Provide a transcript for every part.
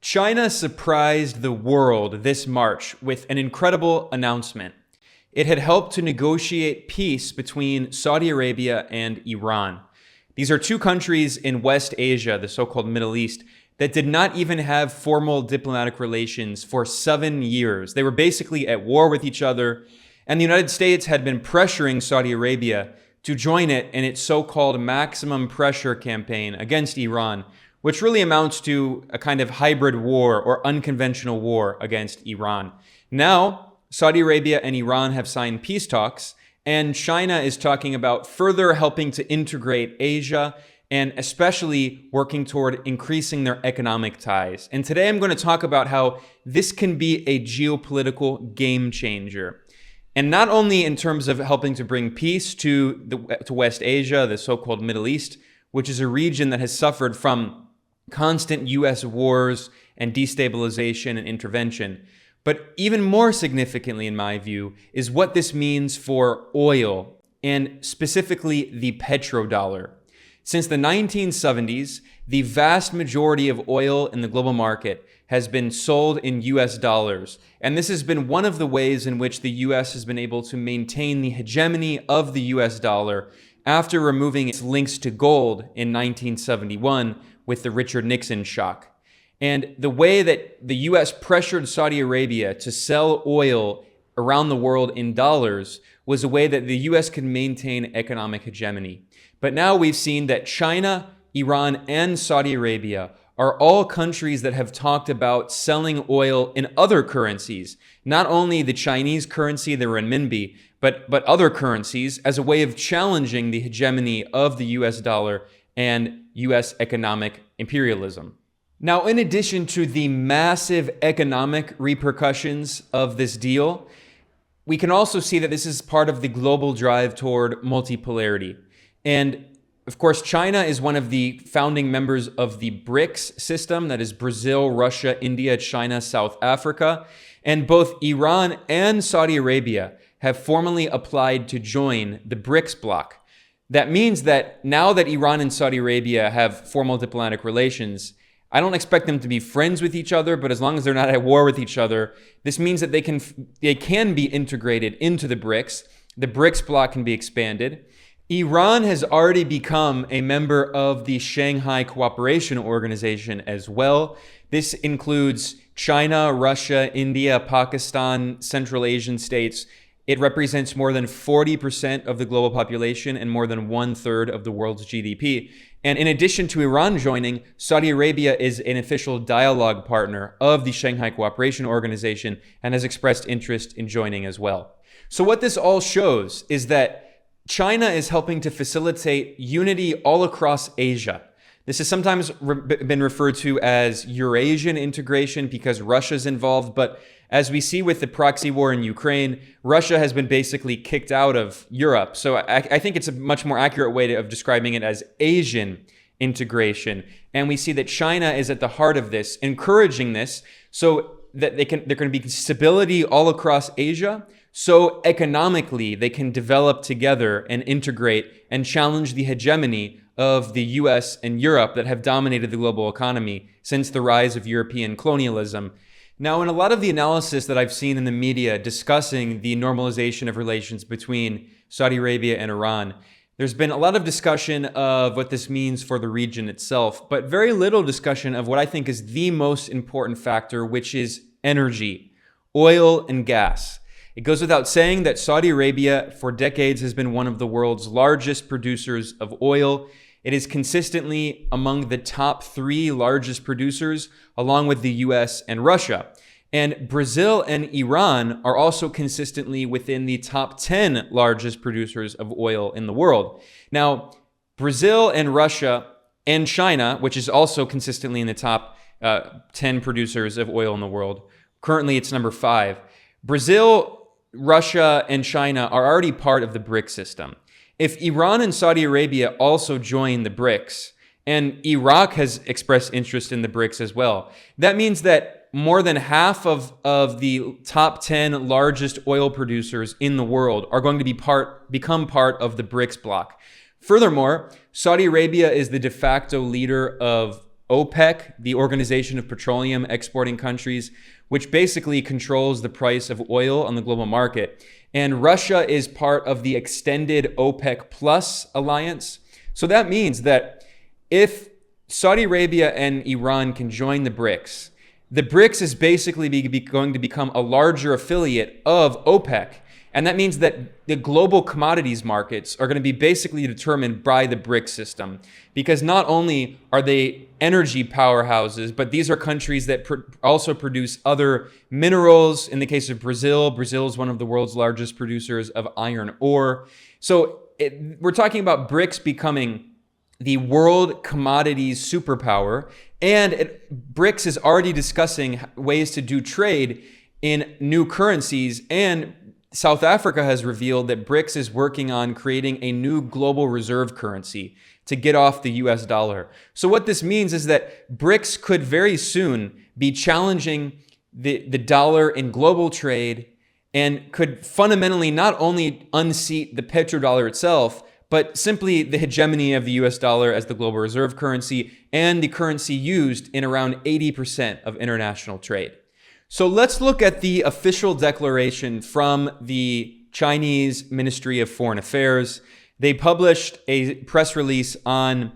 China surprised the world this March with an incredible announcement. It had helped to negotiate peace between Saudi Arabia and Iran. These are two countries in West Asia, the so-called Middle East, that did not even have formal diplomatic relations for 7 years. They were basically at war with each other, and the United States had been pressuring Saudi Arabia to join it in its so-called maximum pressure campaign against Iran, which really amounts to a kind of hybrid war or unconventional war against Iran. Now, Saudi Arabia and Iran have signed peace talks, and China is talking about further helping to integrate Asia and especially working toward increasing their economic ties. And today I'm going to talk about how this can be a geopolitical game changer. And not only in terms of helping to bring peace to West Asia, the so-called Middle East, which is a region that has suffered from constant US wars and destabilization and intervention. But even more significantly, in my view, is what this means for oil and specifically the petrodollar. Since the 1970s, the vast majority of oil in the global market has been sold in US dollars. And this has been one of the ways in which the US has been able to maintain the hegemony of the US dollar after removing its links to gold in 1971 with the Richard Nixon shock. And the way that the US pressured Saudi Arabia to sell oil around the world in dollars was a way that the US could maintain economic hegemony. But now we've seen that China, Iran, and Saudi Arabia are all countries that have talked about selling oil in other currencies, not only the Chinese currency, the renminbi, but other currencies as a way of challenging the hegemony of the US dollar and US economic imperialism. Now, in addition to the massive economic repercussions of this deal, we can also see that this is part of the global drive toward multipolarity. And of course, China is one of the founding members of the BRICS system, that is Brazil, Russia, India, China, South Africa. And both Iran and Saudi Arabia have formally applied to join the BRICS bloc. That means that now that Iran and Saudi Arabia have formal diplomatic relations, I don't expect them to be friends with each other, but as long as they're not at war with each other, this means that they can be integrated into the BRICS. The BRICS bloc can be expanded. Iran has already become a member of the Shanghai Cooperation Organization as well. This includes China, Russia, India, Pakistan, Central Asian states. It represents more than 40% of the global population and more than 1/3 of the world's GDP. And in addition to Iran joining, Saudi Arabia is an official dialogue partner of the Shanghai Cooperation Organization and has expressed interest in joining as well. So what this all shows is that China is helping to facilitate unity all across Asia. This has sometimes been referred to as Eurasian integration because Russia's involved, but as we see with the proxy war in Ukraine, Russia has been basically kicked out of Europe. So I think it's a much more accurate way of describing it as Asian integration. And we see that China is at the heart of this, encouraging this so that there can be stability all across Asia. So economically, they can develop together and integrate and challenge the hegemony of the US and Europe that have dominated the global economy since the rise of European colonialism. Now, in a lot of the analysis that I've seen in the media discussing the normalization of relations between Saudi Arabia and Iran, there's been a lot of discussion of what this means for the region itself, but very little discussion of what I think is the most important factor, which is energy, oil and gas. It goes without saying that Saudi Arabia for decades has been one of the world's largest producers of oil. It is consistently among the top 3 largest producers, along with the US and Russia. And Brazil and Iran are also consistently within the top 10 largest producers of oil in the world. Now, Brazil and Russia and China, which is also consistently in the top 10 producers of oil in the world, currently it's number 5. Brazil, Russia, and China are already part of the BRICS system. If Iran and Saudi Arabia also join the BRICS, and Iraq has expressed interest in the BRICS as well, that means that more than half of the top 10 largest oil producers in the world are going to become part of the BRICS bloc. Furthermore, Saudi Arabia is the de facto leader of OPEC, the Organization of Petroleum Exporting Countries, which basically controls the price of oil on the global market. And Russia is part of the extended OPEC Plus alliance. So that means that if Saudi Arabia and Iran can join the BRICS is basically going to become a larger affiliate of OPEC. And that means that the global commodities markets are going to be basically determined by the BRICS system. Because not only are they energy powerhouses, but these are countries that also produce other minerals. In the case of Brazil, Brazil is one of the world's largest producers of iron ore. So we're talking about BRICS becoming the world commodities superpower. And BRICS is already discussing ways to do trade in new currencies. And South Africa has revealed that BRICS is working on creating a new global reserve currency to get off the US dollar. So what this means is that BRICS could very soon be challenging the dollar in global trade and could fundamentally not only unseat the petrodollar itself, but simply the hegemony of the US dollar as the global reserve currency and the currency used in around 80% of international trade. So let's look at the official declaration from the Chinese Ministry of Foreign Affairs. They published a press release on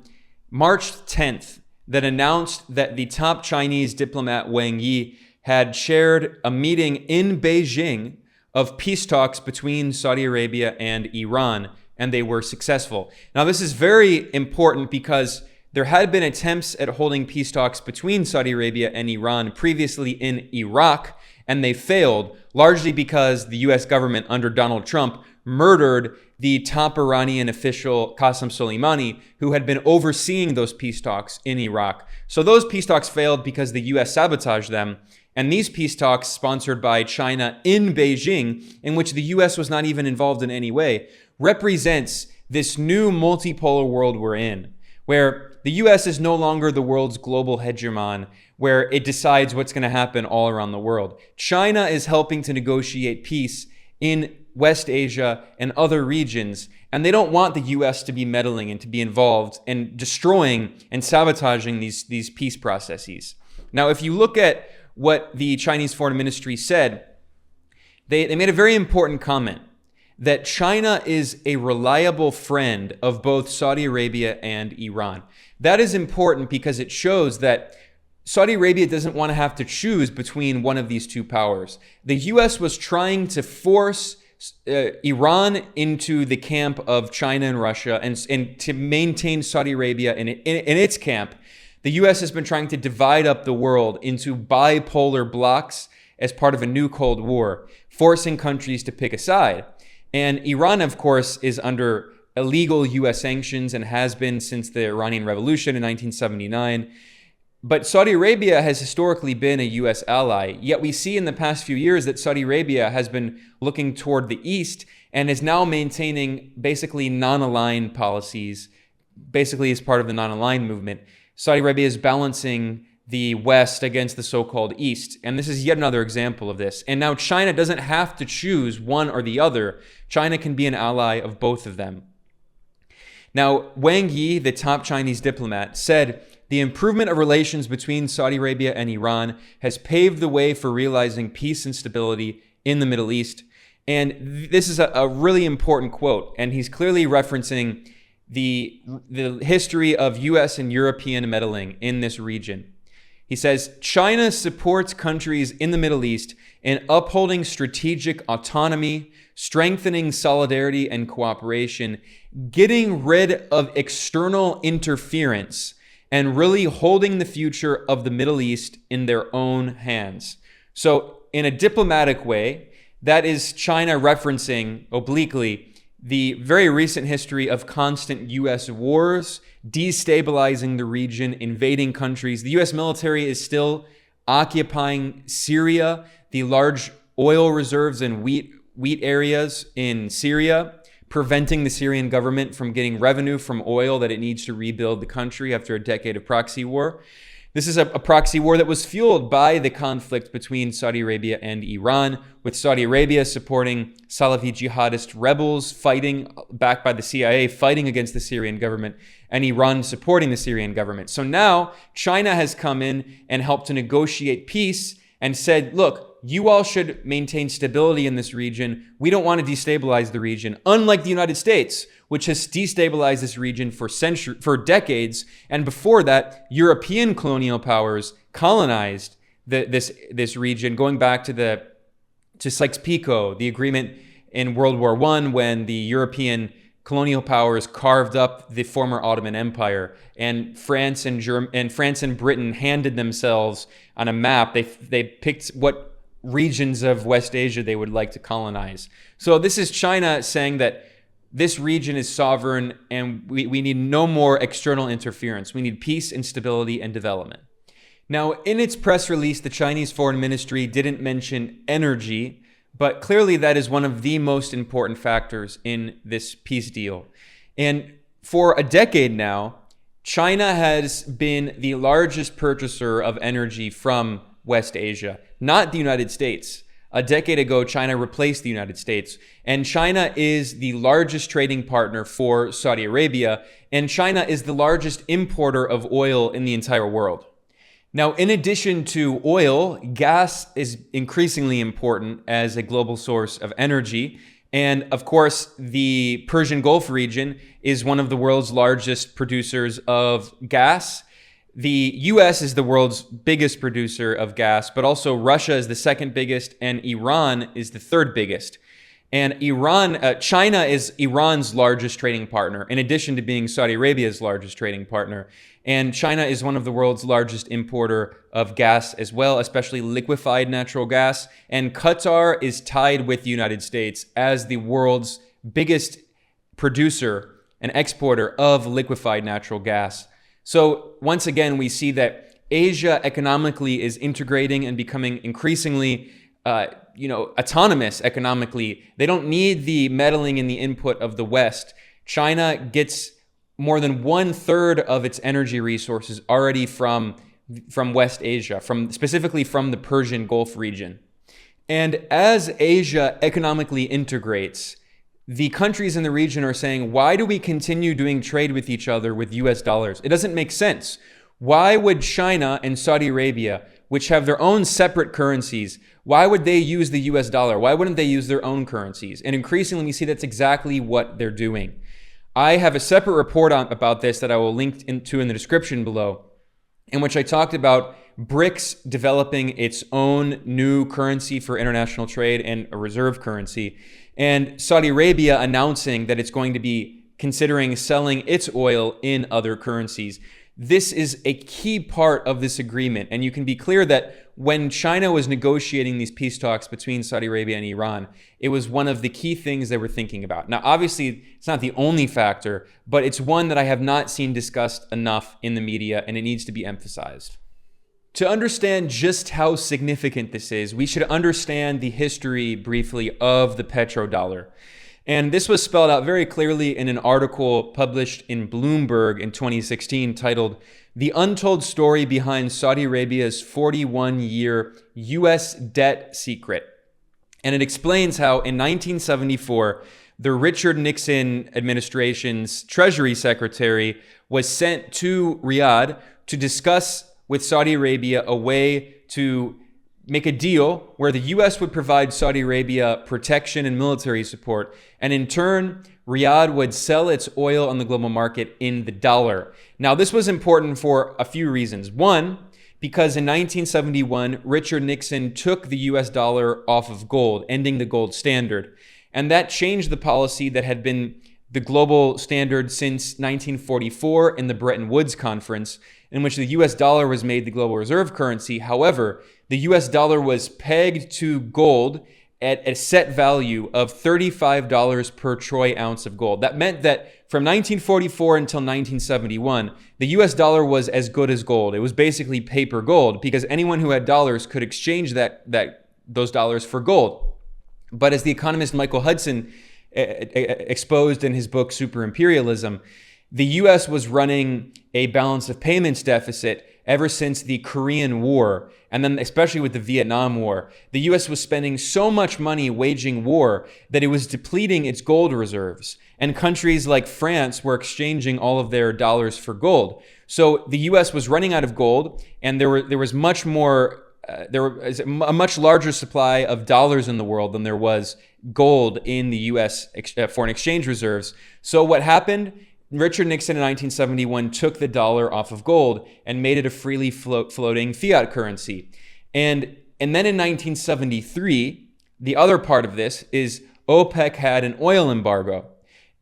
March 10th that announced that the top Chinese diplomat Wang Yi had chaired a meeting in Beijing of peace talks between Saudi Arabia and Iran, and they were successful. Now, this is very important because there had been attempts at holding peace talks between Saudi Arabia and Iran previously in Iraq, and they failed, largely because the US government under Donald Trump murdered the top Iranian official Qasem Soleimani, who had been overseeing those peace talks in Iraq. So those peace talks failed because the US sabotaged them. And these peace talks, sponsored by China in Beijing, in which the US was not even involved in any way, represents this new multipolar world we're in, where the US is no longer the world's global hegemon, where it decides what's going to happen all around the world. China is helping to negotiate peace in West Asia and other regions, and they don't want the US to be meddling and to be involved and destroying and sabotaging these peace processes. Now, if you look at what the Chinese Foreign Ministry said, they made a very important comment that China is a reliable friend of both Saudi Arabia and Iran. That is important because it shows that Saudi Arabia doesn't want to have to choose between one of these two powers. The US was trying to force Iran into the camp of China and Russia and to maintain Saudi Arabia in its camp. The US has been trying to divide up the world into bipolar blocks as part of a new Cold War, forcing countries to pick a side. And Iran, of course, is under illegal US sanctions and has been since the Iranian Revolution in 1979. But Saudi Arabia has historically been a US ally. Yet we see in the past few years that Saudi Arabia has been looking toward the east and is now maintaining basically non-aligned policies, basically as part of the non-aligned movement. Saudi Arabia is balancing the West against the so-called East. And this is yet another example of this. And now China doesn't have to choose one or the other. China can be an ally of both of them. Now, Wang Yi, the top Chinese diplomat, said the improvement of relations between Saudi Arabia and Iran has paved the way for realizing peace and stability in the Middle East. And this is a really important quote. And he's clearly referencing the history of US and European meddling in this region. He says, China supports countries in the Middle East in upholding strategic autonomy, strengthening solidarity and cooperation, getting rid of external interference, and really holding the future of the Middle East in their own hands. So in a diplomatic way, that is China referencing obliquely the very recent history of constant US wars, destabilizing the region, invading countries. The US military is still occupying Syria, the large oil reserves and wheat areas in Syria, preventing the Syrian government from getting revenue from oil that it needs to rebuild the country after a decade of proxy war. This is a proxy war that was fueled by the conflict between Saudi Arabia and Iran, with Saudi Arabia supporting Salafi jihadist rebels fighting, backed by the CIA, fighting against the Syrian government, and Iran supporting the Syrian government. So now China has come in and helped to negotiate peace and said, look, you all should maintain stability in this region. We don't want to destabilize the region, unlike the United States, which has destabilized this region for decades. And before that, European colonial powers colonized this region, going back to Sykes-Picot, the agreement in World War I, when the European colonial powers carved up the former Ottoman Empire, and France and Britain handed themselves on a map. They picked what regions of West Asia they would like to colonize. So this is China saying that this region is sovereign and we need no more external interference. We need peace and stability and development. Now, in its press release, the Chinese Foreign Ministry didn't mention energy, but clearly that is one of the most important factors in this peace deal. And for a decade now, China has been the largest purchaser of energy from West Asia, not the United States. A decade ago, China replaced the United States, and China is the largest trading partner for Saudi Arabia, and China is the largest importer of oil in the entire world. Now, in addition to oil, gas is increasingly important as a global source of energy. And of course, the Persian Gulf region is one of the world's largest producers of gas. The US is the world's biggest producer of gas, but also Russia is the second biggest and Iran is the third biggest. And China is Iran's largest trading partner, in addition to being Saudi Arabia's largest trading partner. And China is one of the world's largest importer of gas as well, especially liquefied natural gas. And Qatar is tied with the United States as the world's biggest producer and exporter of liquefied natural gas. So once again, we see that Asia economically is integrating and becoming increasingly autonomous economically. They don't need the meddling in the input of the West. China gets more than 1/3 of its energy resources already from West Asia, specifically from the Persian Gulf region. And as Asia economically integrates, the countries in the region are saying, why do we continue doing trade with each other with US dollars? It doesn't make sense. Why would China and Saudi Arabia, which have their own separate currencies, why would they use the US dollar? Why wouldn't they use their own currencies? And increasingly, we see that's exactly what they're doing. I have a separate report about this that I will link into in the description below, in which I talked about BRICS developing its own new currency for international trade and a reserve currency, and Saudi Arabia announcing that it's going to be considering selling its oil in other currencies. This is a key part of this agreement, and you can be clear that when China was negotiating these peace talks between Saudi Arabia and Iran, it was one of the key things they were thinking about. Now, obviously, it's not the only factor, but it's one that I have not seen discussed enough in the media, and it needs to be emphasized. To understand just how significant this is, we should understand the history briefly of the petrodollar. And this was spelled out very clearly in an article published in Bloomberg in 2016 titled, "The Untold Story Behind Saudi Arabia's 41-Year US Debt Secret." And it explains how in 1974, the Richard Nixon administration's Treasury Secretary was sent to Riyadh to discuss with Saudi Arabia a way to make a deal where the US would provide Saudi Arabia protection and military support, and in turn, Riyadh would sell its oil on the global market in the dollar. Now, this was important for a few reasons. One, because in 1971, Richard Nixon took the US dollar off of gold, ending the gold standard. And that changed the policy that had been the global standard since 1944 in the Bretton Woods Conference, in which the US dollar was made the global reserve currency. However, the US dollar was pegged to gold at a set value of $35 per troy ounce of gold. That meant that from 1944 until 1971, the US dollar was as good as gold. It was basically paper gold because anyone who had dollars could exchange those dollars for gold. But as the economist Michael Hudson exposed in his book Super Imperialism, The US was running a balance of payments deficit ever since the Korean War, and then especially with the Vietnam War. The US was spending so much money waging war that it was depleting its gold reserves. And countries like France were exchanging all of their dollars for gold. So the US was running out of gold, and there was much more. There was a much larger supply of dollars in the world than there was gold in the US foreign exchange reserves. So what happened? Richard Nixon in 1971 took the dollar off of gold and made it a freely floating fiat currency. And then in 1973, the other part of this is OPEC had an oil embargo.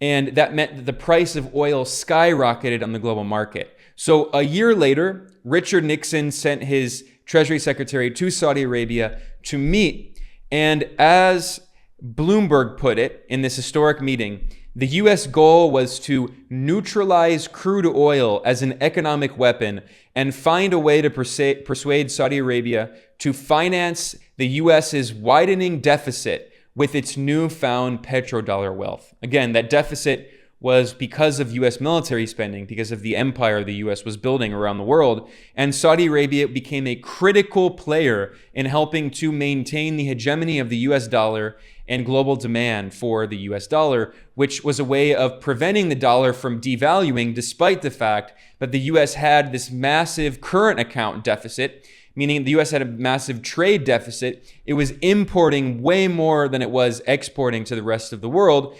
And that meant that the price of oil skyrocketed on the global market. So a year later, Richard Nixon sent his Treasury Secretary to Saudi Arabia to meet. And as Bloomberg put it in this historic meeting, the U.S. goal was to neutralize crude oil as an economic weapon and find a way to persuade Saudi Arabia to finance the U.S.'s widening deficit with its newfound petrodollar wealth. Again, that deficit was because of U.S. military spending, because of the empire the U.S. was building around the world. And Saudi Arabia became a critical player in helping to maintain the hegemony of the U.S. dollar and global demand for the US dollar, which was a way of preventing the dollar from devaluing, despite the fact that the US had this massive current account deficit, meaning the US had a massive trade deficit. It was importing way more than it was exporting to the rest of the world.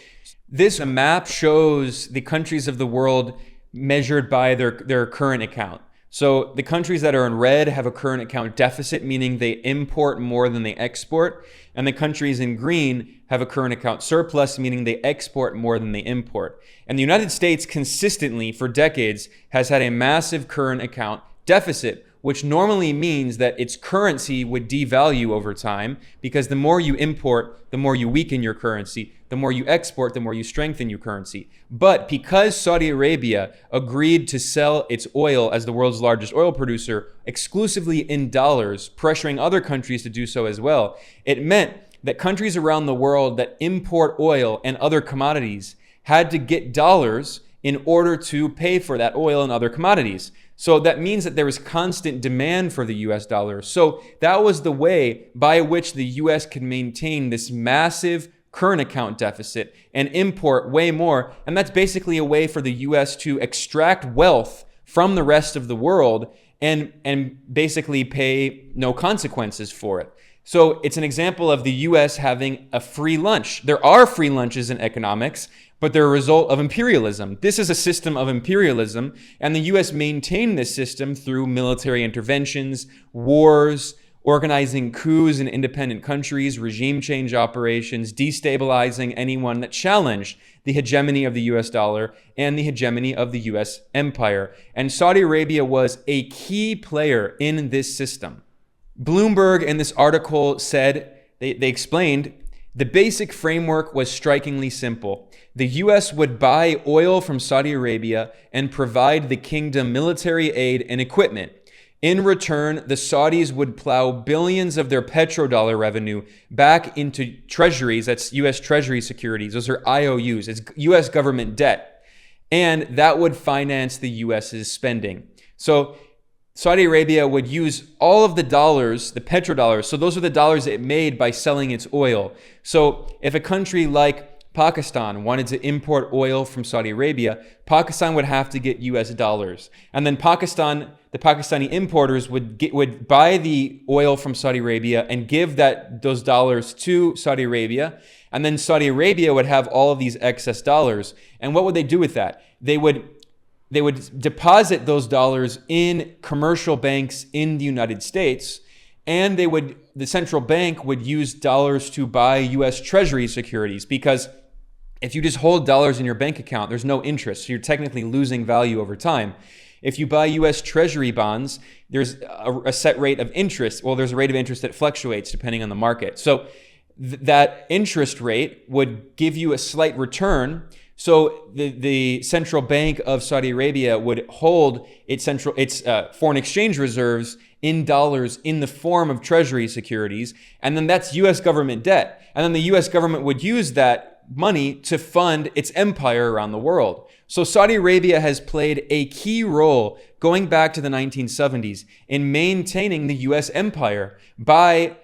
This map shows the countries of the world measured by their current account. So the countries that are in red have a current account deficit, meaning they import more than they export. And the countries in green have a current account surplus, meaning they export more than they import. And the United States consistently, for decades, has had a massive current account deficit, which normally means that its currency would devalue over time, because the more you import, the more you weaken your currency. The more you export, the more you strengthen your currency. But because Saudi Arabia agreed to sell its oil as the world's largest oil producer exclusively in dollars, pressuring other countries to do so as well, it meant that countries around the world that import oil and other commodities had to get dollars in order to pay for that oil and other commodities. So that means that there was constant demand for the US dollar. So that was the way by which the US could maintain this massive current account deficit and import way more. And that's basically a way for the US to extract wealth from the rest of the world and basically pay no consequences for it. So it's an example of the US having a free lunch. There are free lunches in economics, but they're a result of imperialism. This is a system of imperialism, and the US maintained this system through military interventions, wars, organizing coups in independent countries, regime change operations, destabilizing anyone that challenged the hegemony of the US dollar and the hegemony of the US empire. And Saudi Arabia was a key player in this system. Bloomberg in this article said, they explained, the basic framework was strikingly simple. The US would buy oil from Saudi Arabia and provide the kingdom military aid and equipment. In return, the Saudis would plow billions of their petrodollar revenue back into treasuries. That's US Treasury securities. Those are IOUs. It's US government debt. And that would finance the US's spending. So Saudi Arabia would use all of the dollars, the petrodollars. So those are the dollars it made by selling its oil. So if a country like Pakistan wanted to import oil from Saudi Arabia, Pakistan would have to get US dollars. And then the Pakistani importers would buy the oil from Saudi Arabia and give those dollars to Saudi Arabia. And then Saudi Arabia would have all of these excess dollars. And what would they do with that? They would deposit those dollars in commercial banks in the United States, and the central bank would use dollars to buy US Treasury securities, because if you just hold dollars in your bank account, there's no interest. So you're technically losing value over time. If you buy US Treasury bonds, there's a set rate of interest. Well, there's a rate of interest that fluctuates depending on the market. So that interest rate would give you a slight return. So the central bank of Saudi Arabia would hold its foreign exchange reserves in dollars in the form of treasury securities, and then that's US government debt. And then the US government would use that money to fund its empire around the world. So Saudi Arabia has played a key role going back to the 1970s in maintaining the US empire by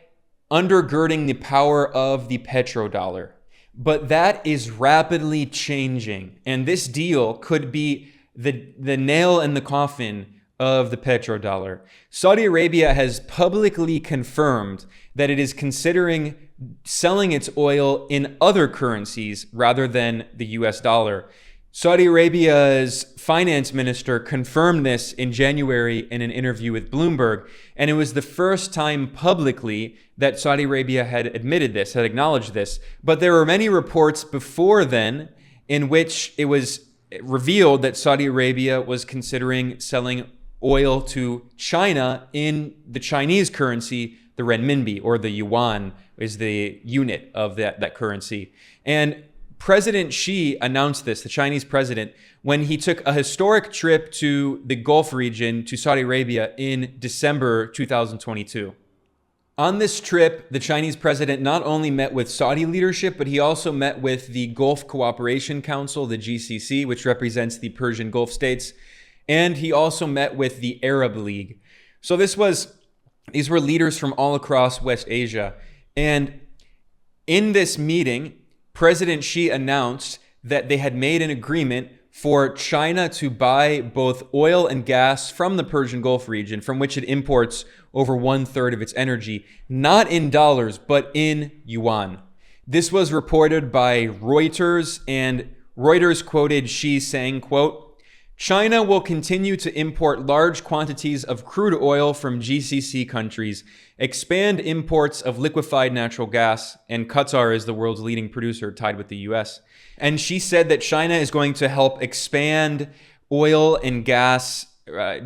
undergirding the power of the petrodollar. But that is rapidly changing. And this deal could be the nail in the coffin of the petrodollar. Saudi Arabia has publicly confirmed that it is considering selling its oil in other currencies rather than the US dollar. Saudi Arabia's finance minister confirmed this in January in an interview with Bloomberg, and it was the first time publicly that Saudi Arabia had admitted this, had acknowledged this. But there were many reports before then in which it was revealed that Saudi Arabia was considering selling oil to China in the Chinese currency, the renminbi, or the yuan is the unit of that currency. And President Xi announced this, the Chinese president, when he took a historic trip to the Gulf region, to Saudi Arabia, in December 2022. On this trip, the Chinese president not only met with Saudi leadership, but he also met with the Gulf Cooperation Council, the GCC, which represents the Persian Gulf states, and he also met with the Arab League. So these were leaders from all across West Asia. And in this meeting, President Xi announced that they had made an agreement for China to buy both oil and gas from the Persian Gulf region, from which it imports over 1/3 of its energy, not in dollars, but in yuan. This was reported by Reuters, and Reuters quoted Xi saying, quote, "China will continue to import large quantities of crude oil from GCC countries, expand imports of liquefied natural gas," and Qatar is the world's leading producer, tied with the US. And she said that China is going to help expand oil and gas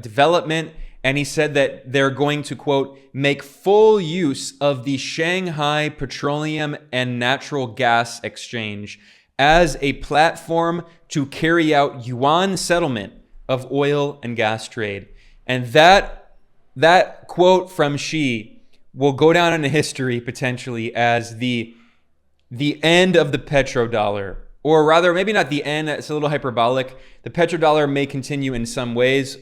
development. And he said that they're going to, quote, "make full use of the Shanghai Petroleum and Natural Gas Exchange as a platform to carry out yuan settlement of oil and gas trade." And that quote from Xi will go down in history potentially as the end of the petrodollar. Or rather, maybe not the end, it's a little hyperbolic. The petrodollar may continue in some ways.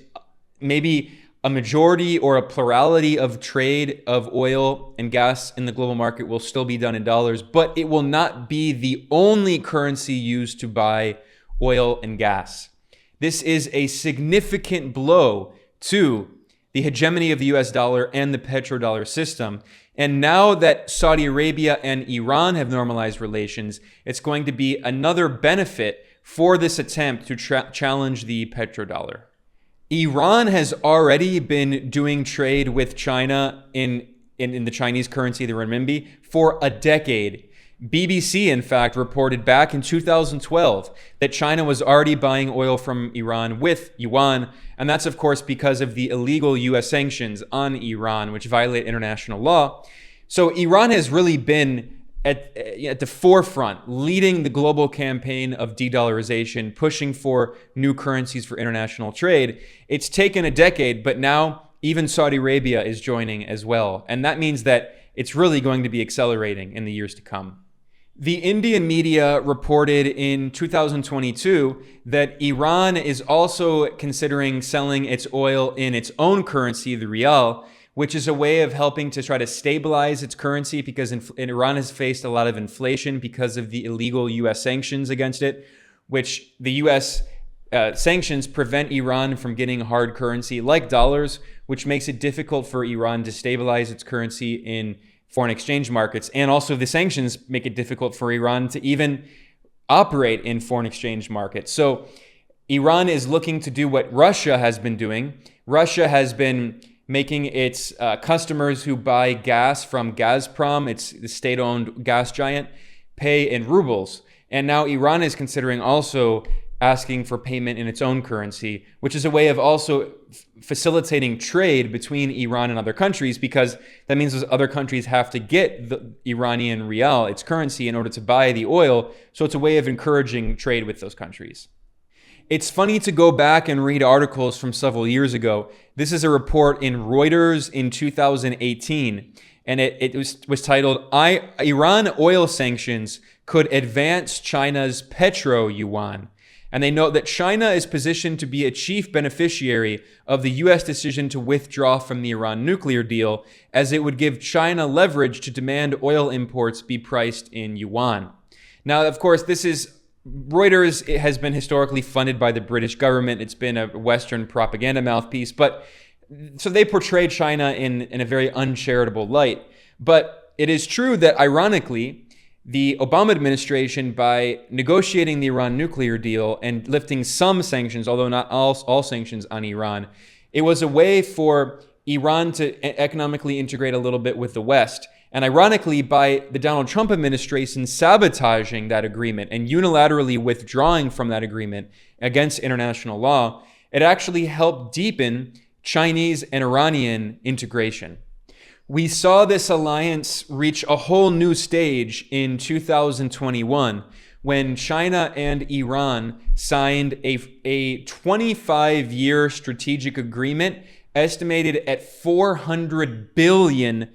Maybe a majority or a plurality of trade of oil and gas in the global market will still be done in dollars, but it will not be the only currency used to buy oil and gas. This is a significant blow to the hegemony of the US dollar and the petrodollar system. And now that Saudi Arabia and Iran have normalized relations, it's going to be another benefit for this attempt to challenge the petrodollar. Iran has already been doing trade with China in the Chinese currency, the renminbi, for a decade. BBC, in fact, reported back in 2012 that China was already buying oil from Iran with yuan. And that's, of course, because of the illegal US sanctions on Iran, which violate international law. So Iran has really been at the forefront, leading the global campaign of de-dollarization, pushing for new currencies for international trade. It's taken a decade, but now even Saudi Arabia is joining as well. And that means that it's really going to be accelerating in the years to come. The Indian media reported in 2022 that Iran is also considering selling its oil in its own currency, the rial, which is a way of helping to try to stabilize its currency because Iran has faced a lot of inflation because of the illegal US sanctions against it, which the US sanctions prevent Iran from getting hard currency like dollars, which makes it difficult for Iran to stabilize its currency in foreign exchange markets. And also the sanctions make it difficult for Iran to even operate in foreign exchange markets. So Iran is looking to do what Russia has been doing. Russia has been making its customers who buy gas from Gazprom, it's the state-owned gas giant, pay in rubles. And now Iran is considering also asking for payment in its own currency, which is a way of also facilitating trade between Iran and other countries, because that means those other countries have to get the Iranian rial, its currency, in order to buy the oil. So it's a way of encouraging trade with those countries. It's funny to go back and read articles from several years ago. This is a report in Reuters in 2018, and it was titled, Iran Oil Sanctions Could Advance China's Petro-Yuan. And they note that China is positioned to be a chief beneficiary of the U.S. decision to withdraw from the Iran nuclear deal, as it would give China leverage to demand oil imports be priced in yuan. Now, of course, Reuters has been historically funded by the British government. It's been a Western propaganda mouthpiece, so they portray China in a very uncharitable light. But it is true that, ironically, the Obama administration, by negotiating the Iran nuclear deal and lifting some sanctions, although not all sanctions on Iran, it was a way for Iran to economically integrate a little bit with the West. And ironically, by the Donald Trump administration sabotaging that agreement and unilaterally withdrawing from that agreement against international law, it actually helped deepen Chinese and Iranian integration. We saw this alliance reach a whole new stage in 2021 when China and Iran signed a 25-year strategic agreement estimated at $400 billion.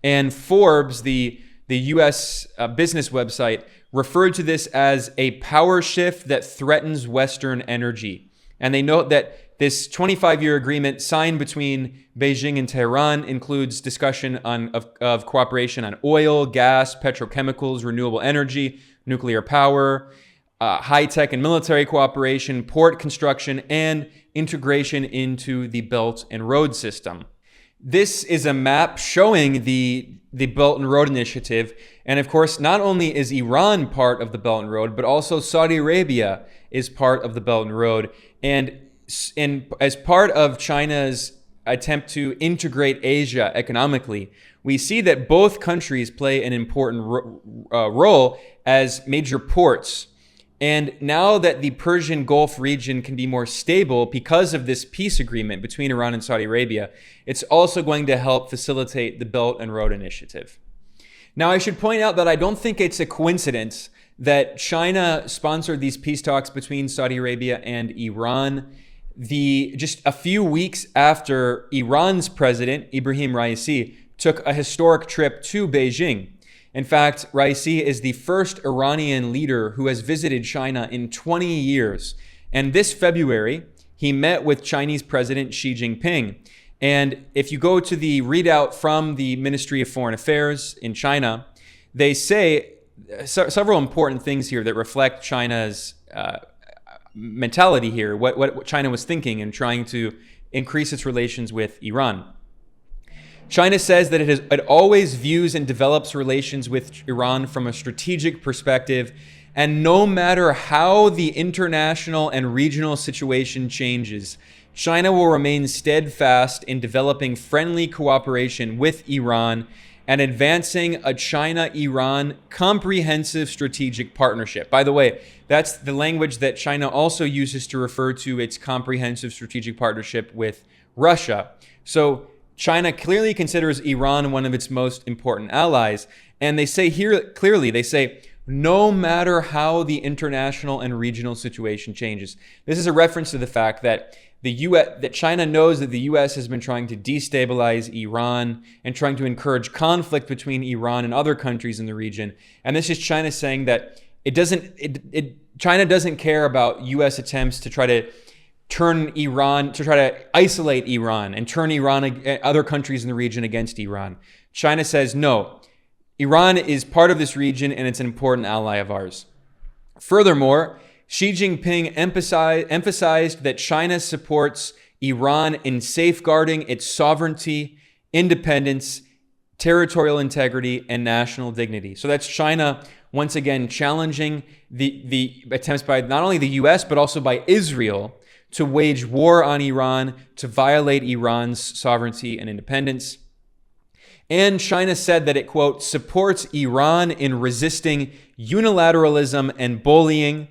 And Forbes, the U.S. business website, referred to this as a power shift that threatens Western energy. And they note that this 25-year agreement signed between Beijing and Tehran includes discussion of cooperation on oil, gas, petrochemicals, renewable energy, nuclear power, high-tech and military cooperation, port construction, and integration into the Belt and Road system. This is a map showing the Belt and Road Initiative. And of course, not only is Iran part of the Belt and Road, but also Saudi Arabia is part of the Belt and Road. And as part of China's attempt to integrate Asia economically, we see that both countries play an important role as major ports. And now that the Persian Gulf region can be more stable because of this peace agreement between Iran and Saudi Arabia, it's also going to help facilitate the Belt and Road Initiative. Now, I should point out that I don't think it's a coincidence that China sponsored these peace talks between Saudi Arabia and Iran. Just a few weeks after Iran's president, Ibrahim Raisi, took a historic trip to Beijing. In fact, Raisi is the first Iranian leader who has visited China in 20 years. And this February, he met with Chinese President Xi Jinping. And if you go to the readout from the Ministry of Foreign Affairs in China, they say several important things here that reflect China's mentality here, what China was thinking in trying to increase its relations with Iran. China says that it always views and develops relations with Iran from a strategic perspective, and no matter how the international and regional situation changes, China will remain steadfast in developing friendly cooperation with Iran and advancing a China-Iran comprehensive strategic partnership. By the way, that's the language that China also uses to refer to its comprehensive strategic partnership with Russia. So China clearly considers Iran one of its most important allies. And they say here clearly, no matter how the international and regional situation changes. This is a reference to the fact that that China knows that the U.S. has been trying to destabilize Iran and trying to encourage conflict between Iran and other countries in the region. And this is China saying that China doesn't care about U.S. attempts to try to isolate Iran and turn other countries in the region against Iran. China says, no, Iran is part of this region and it's an important ally of ours. Furthermore, Xi Jinping emphasized that China supports Iran in safeguarding its sovereignty, independence, territorial integrity, and national dignity. So that's China once again challenging the attempts by not only the U.S., but also by Israel to wage war on Iran, to violate Iran's sovereignty and independence. And China said that it, quote, supports Iran in resisting unilateralism and bullying,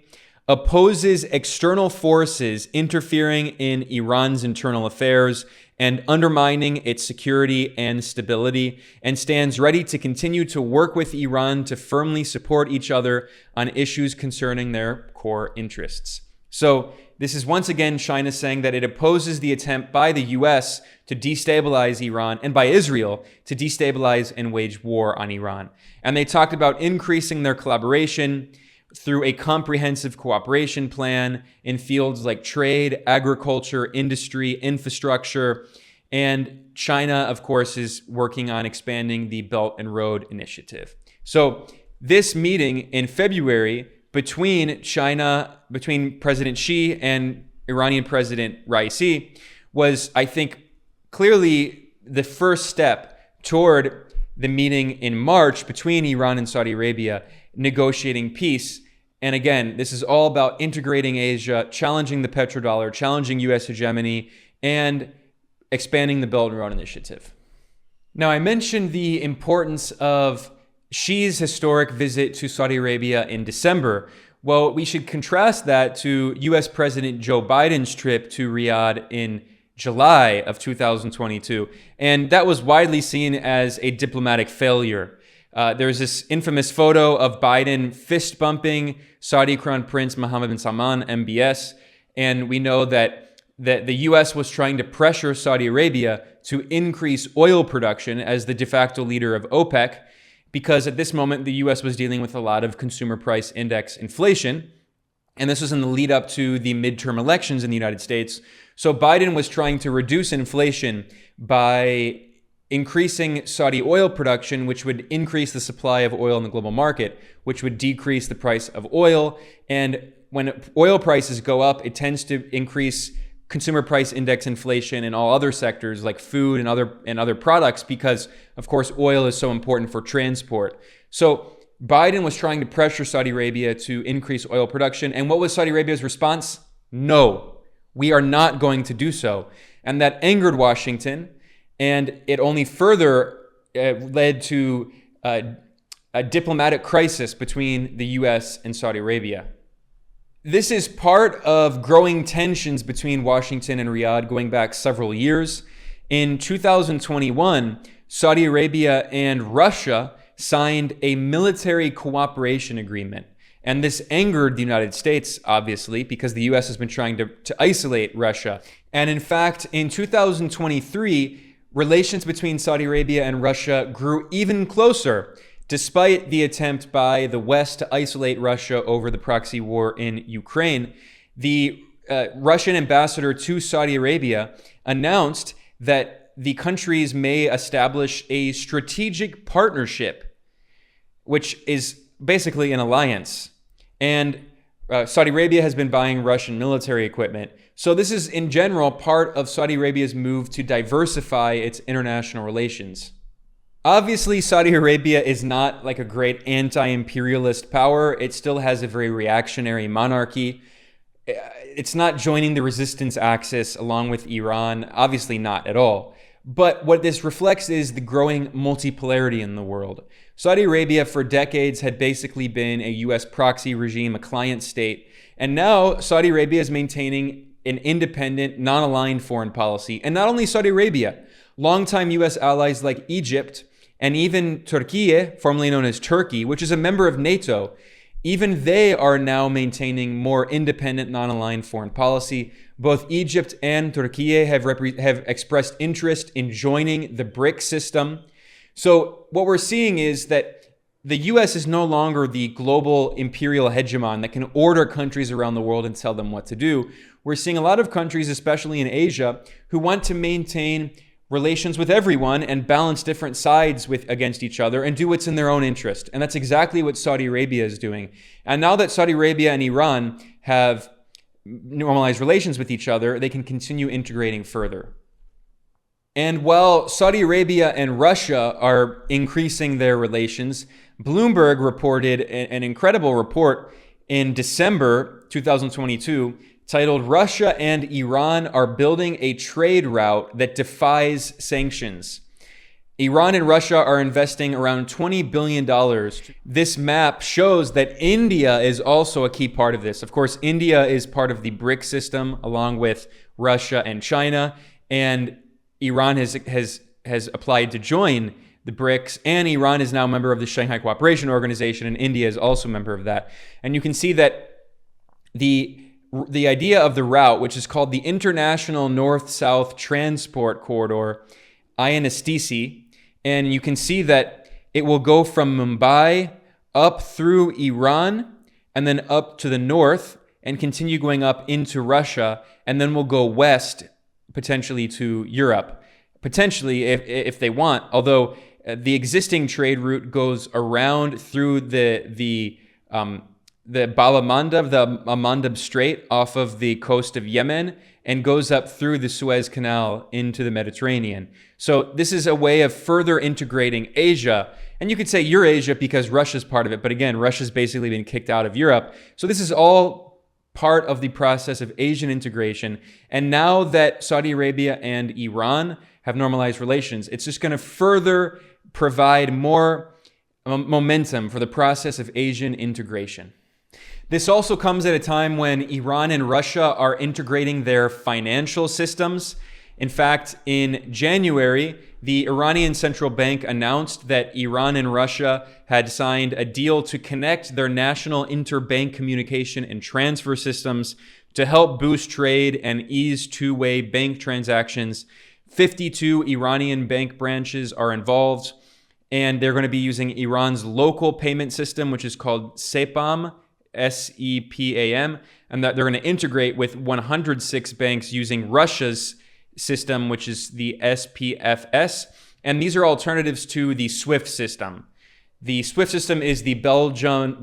opposes external forces interfering in Iran's internal affairs and undermining its security and stability, and stands ready to continue to work with Iran to firmly support each other on issues concerning their core interests. So this is once again China saying that it opposes the attempt by the US to destabilize Iran and by Israel to destabilize and wage war on Iran. And they talked about increasing their collaboration through a comprehensive cooperation plan in fields like trade, agriculture, industry, infrastructure. And China, of course, is working on expanding the Belt and Road Initiative. So this meeting in February between President Xi and Iranian President Raisi was, I think, clearly the first step toward the meeting in March between Iran and Saudi Arabia, negotiating peace. And again, this is all about integrating Asia, challenging the petrodollar, challenging US hegemony, and expanding the Belt and Road Initiative. Now, I mentioned the importance of Xi's historic visit to Saudi Arabia in December. Well, we should contrast that to US President Joe Biden's trip to Riyadh in July of 2022. And that was widely seen as a diplomatic failure. There's this infamous photo of Biden fist bumping Saudi Crown Prince Mohammed bin Salman, MBS. And we know that the US was trying to pressure Saudi Arabia to increase oil production as the de facto leader of OPEC, because at this moment, the US was dealing with a lot of consumer price index inflation. And this was in the lead up to the midterm elections in the United States. So Biden was trying to reduce inflation by increasing Saudi oil production, which would increase the supply of oil in the global market, which would decrease the price of oil. And when oil prices go up, it tends to increase consumer price index inflation in all other sectors like food and other products, because of course oil is so important for transport. So Biden was trying to pressure Saudi Arabia to increase oil production. And what was Saudi Arabia's response? No, we are not going to do so. And that angered Washington, and it only further led to a diplomatic crisis between the US and Saudi Arabia. This is part of growing tensions between Washington and Riyadh going back several years. In 2021, Saudi Arabia and Russia signed a military cooperation agreement. And this angered the United States, obviously, because the US has been trying to isolate Russia. And in fact, in 2023, relations between Saudi Arabia and Russia grew even closer, despite the attempt by the West to isolate Russia over the proxy war in Ukraine. The Russian ambassador to Saudi Arabia announced that the countries may establish a strategic partnership, which is basically an alliance. And Saudi Arabia has been buying Russian military equipment. So this is, in general, part of Saudi Arabia's move to diversify its international relations. Obviously, Saudi Arabia is not like a great anti-imperialist power. It still has a very reactionary monarchy. It's not joining the resistance axis along with Iran, obviously not at all. But what this reflects is the growing multipolarity in the world. Saudi Arabia for decades had basically been a US proxy regime, a client state. And now Saudi Arabia is maintaining an independent, non-aligned foreign policy. And not only Saudi Arabia, longtime US allies like Egypt and even Turkey, formerly known as Turkey, which is a member of NATO, even they are now maintaining more independent, non-aligned foreign policy. Both Egypt and Turkey have expressed interest in joining the BRIC system. So what we're seeing is that the US is no longer the global imperial hegemon that can order countries around the world and tell them what to do. We're seeing a lot of countries, especially in Asia, who want to maintain relations with everyone and balance different sides against each other and do what's in their own interest. And that's exactly what Saudi Arabia is doing. And now that Saudi Arabia and Iran have normalized relations with each other, they can continue integrating further. And while Saudi Arabia and Russia are increasing their relations, Bloomberg reported an incredible report in December 2022 titled "Russia and Iran are building a trade route that defies sanctions." Iran and Russia are investing around $20 billion. This map shows that India is also a key part of this. Of course, India is part of the BRIC system along with Russia and China, and Iran has applied to join the BRICS, and Iran is now a member of the Shanghai Cooperation Organization, and India is also a member of that. And you can see that the the idea of the route, which is called the International North-South Transport Corridor, INSTC, and you can see that it will go from Mumbai up through Iran and then up to the north and continue going up into Russia, and then we'll go west potentially to Europe, potentially if they want, although the existing trade route goes around through the Bab el-Mandeb, the Mandeb Strait off of the coast of Yemen, and goes up through the Suez Canal into the Mediterranean. So this is a way of further integrating Asia. And you could say Eurasia because Russia's part of it. But again, Russia's basically been kicked out of Europe. So this is all part of the process of Asian integration. And now that Saudi Arabia and Iran have normalized relations, it's just going to further provide more momentum for the process of Asian integration. This also comes at a time when Iran and Russia are integrating their financial systems. In fact, in January, the Iranian central bank announced that Iran and Russia had signed a deal to connect their national interbank communication and transfer systems to help boost trade and ease two-way bank transactions. 52 Iranian bank branches are involved, and they're going to be using Iran's local payment system, which is called SEPAM, SEPAM, and that they're going to integrate with 106 banks using Russia's system, which is the SPFS. And these are alternatives to the SWIFT system. The SWIFT system is the Belgium-based,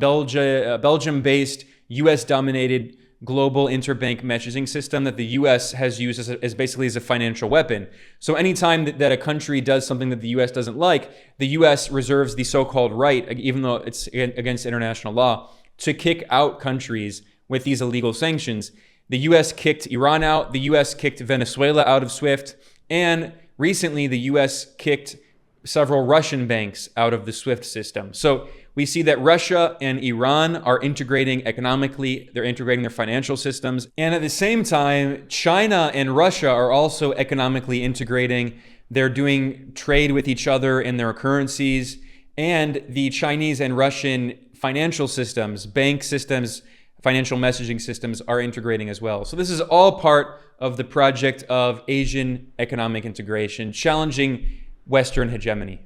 US-dominated global interbank messaging system that the US has used as basically as a financial weapon. So anytime that a country does something that the US doesn't like, the US reserves the so-called right, even though it's against international law, to kick out countries with these illegal sanctions. The US kicked Iran out, the US kicked Venezuela out of SWIFT, and recently the US kicked several Russian banks out of the SWIFT system. So we see that Russia and Iran are integrating economically, they're integrating their financial systems, and at the same time, China and Russia are also economically integrating. They're doing trade with each other in their currencies, and the Chinese and Russian financial systems, bank systems, financial messaging systems are integrating as well. So this is all part of the project of Asian economic integration, challenging Western hegemony.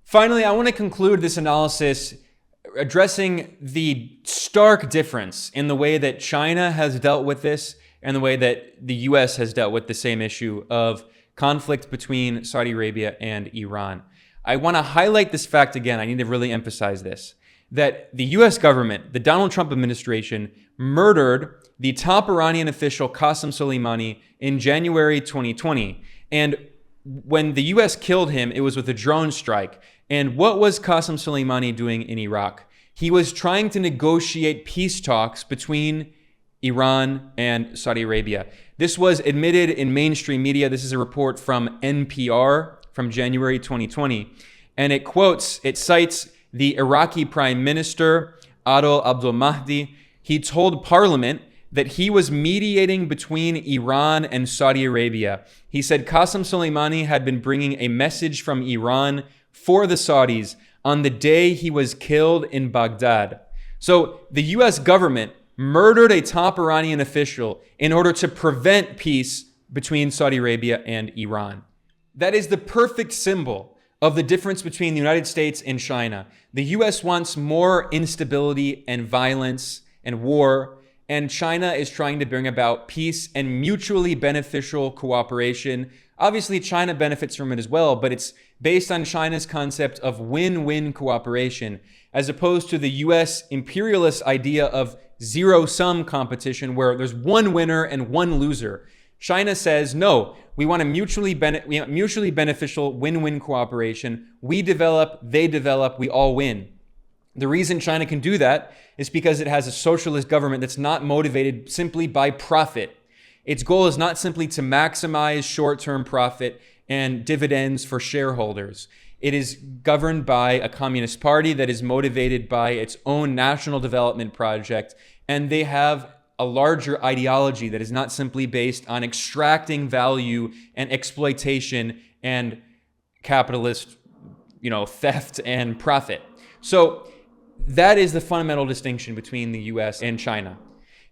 Finally, I want to conclude this analysis addressing the stark difference in the way that China has dealt with this and the way that the US has dealt with the same issue of conflict between Saudi Arabia and Iran. I want to highlight this fact again. I need to really emphasize this, that the US government, the Donald Trump administration, murdered the top Iranian official Qasem Soleimani in January 2020. And when the US killed him, it was with a drone strike. And what was Qasem Soleimani doing in Iraq? He was trying to negotiate peace talks between Iran and Saudi Arabia. This was admitted in mainstream media. This is a report from NPR from January 2020. And it cites the Iraqi Prime Minister, Adel Abdul Mahdi. He told Parliament that he was mediating between Iran and Saudi Arabia. He said Qasem Soleimani had been bringing a message from Iran for the Saudis on the day he was killed in Baghdad. So the US government murdered a top Iranian official in order to prevent peace between Saudi Arabia and Iran. That is the perfect symbol of the difference between the United States and China. The US wants more instability and violence and war, and China is trying to bring about peace and mutually beneficial cooperation. Obviously, China benefits from it as well, but it's based on China's concept of win-win cooperation, as opposed to the US imperialist idea of zero-sum competition where there's one winner and one loser. China says, no, we want a mutually beneficial win-win cooperation. We develop, they develop, we all win. The reason China can do that is because it has a socialist government that's not motivated simply by profit. Its goal is not simply to maximize short-term profit and dividends for shareholders. It is governed by a communist party that is motivated by its own national development project, and they have a larger ideology that is not simply based on extracting value and exploitation and capitalist, theft and profit. So that is the fundamental distinction between the US and China.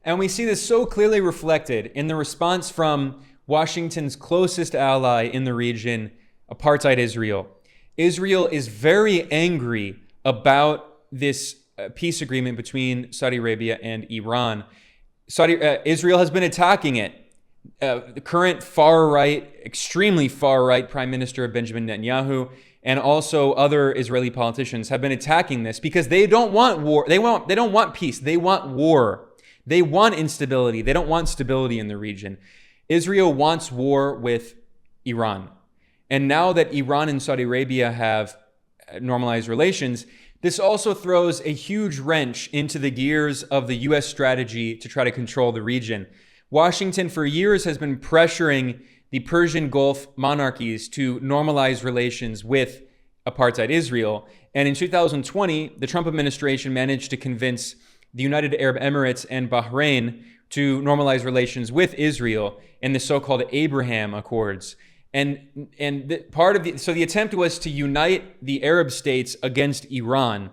And we see this so clearly reflected in the response from Washington's closest ally in the region, apartheid Israel. Israel is very angry about this peace agreement between Saudi Arabia and Iran. Israel has been attacking it. The current far-right, extremely far-right Prime Minister Benjamin Netanyahu and also other Israeli politicians have been attacking this because they don't want war. They don't want peace. They want war. They want instability. They don't want stability in the region. Israel wants war with Iran. And now that Iran and Saudi Arabia have normalized relations, this also throws a huge wrench into the gears of the U.S. strategy to try to control the region. Washington for years has been pressuring the Persian Gulf monarchies to normalize relations with apartheid Israel. And in 2020, the Trump administration managed to convince the United Arab Emirates and Bahrain to normalize relations with Israel in the so-called Abraham Accords. So the attempt was to unite the Arab states against Iran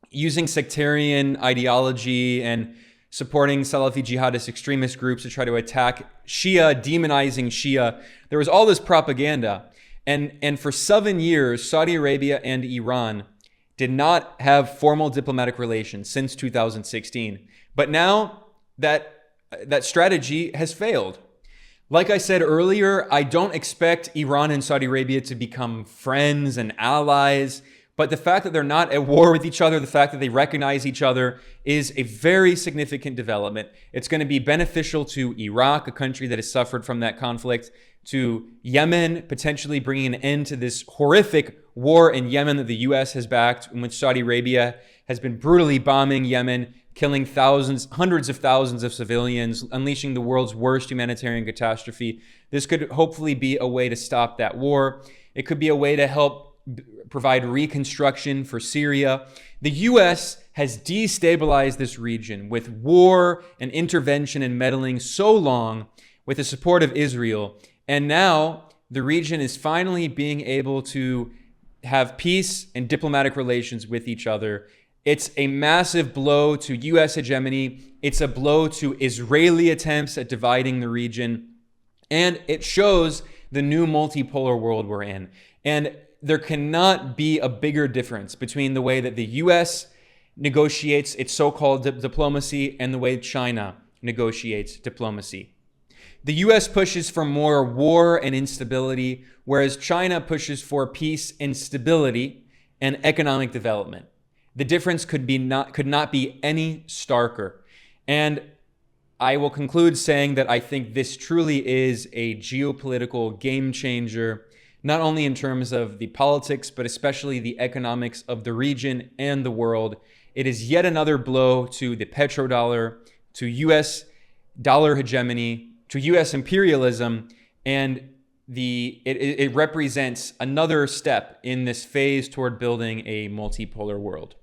using sectarian ideology and supporting Salafi jihadist extremist groups to try to attack Shia, demonizing Shia. There was all this propaganda. And for 7 years, Saudi Arabia and Iran did not have formal diplomatic relations since 2016. But now that strategy has failed. Like I said earlier, I don't expect Iran and Saudi Arabia to become friends and allies, but the fact that they're not at war with each other, the fact that they recognize each other is a very significant development. It's going to be beneficial to Iraq, a country that has suffered from that conflict, to Yemen, potentially bringing an end to this horrific war in Yemen that the U.S. has backed, in which Saudi Arabia has been brutally bombing Yemen, killing hundreds of thousands of civilians, unleashing the world's worst humanitarian catastrophe. This could hopefully be a way to stop that war. It could be a way to help provide reconstruction for Syria. The U.S. has destabilized this region with war and intervention and meddling so long with the support of Israel. And now the region is finally being able to have peace and diplomatic relations with each other. It's a massive blow to U.S. hegemony. It's a blow to Israeli attempts at dividing the region. And it shows the new multipolar world we're in. And there cannot be a bigger difference between the way that the U.S. negotiates its so-called diplomacy and the way China negotiates diplomacy. The U.S. pushes for more war and instability, whereas China pushes for peace and stability and economic development. The difference could not be any starker. And I will conclude saying that I think this truly is a geopolitical game changer, not only in terms of the politics, but especially the economics of the region and the world. It is yet another blow to the petrodollar, to U.S. dollar hegemony, to U.S. imperialism, and it represents another step in this phase toward building a multipolar world.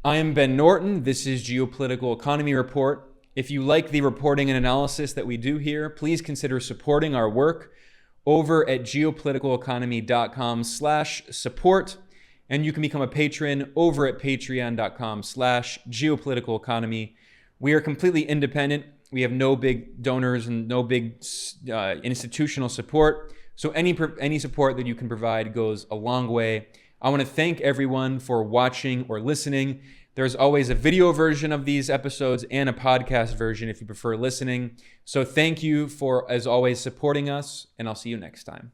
I am Ben Norton. This is Geopolitical Economy Report. If you like the reporting and analysis that we do here, please consider supporting our work over at geopoliticaleconomy.com/support. And you can become a patron over at patreon.com/geopoliticaleconomy. We are completely independent. We have no big donors and no big institutional support. So any support that you can provide goes a long way. I want to thank everyone for watching or listening. There's always a video version of these episodes and a podcast version if you prefer listening. So thank you for, as always, supporting us, and I'll see you next time.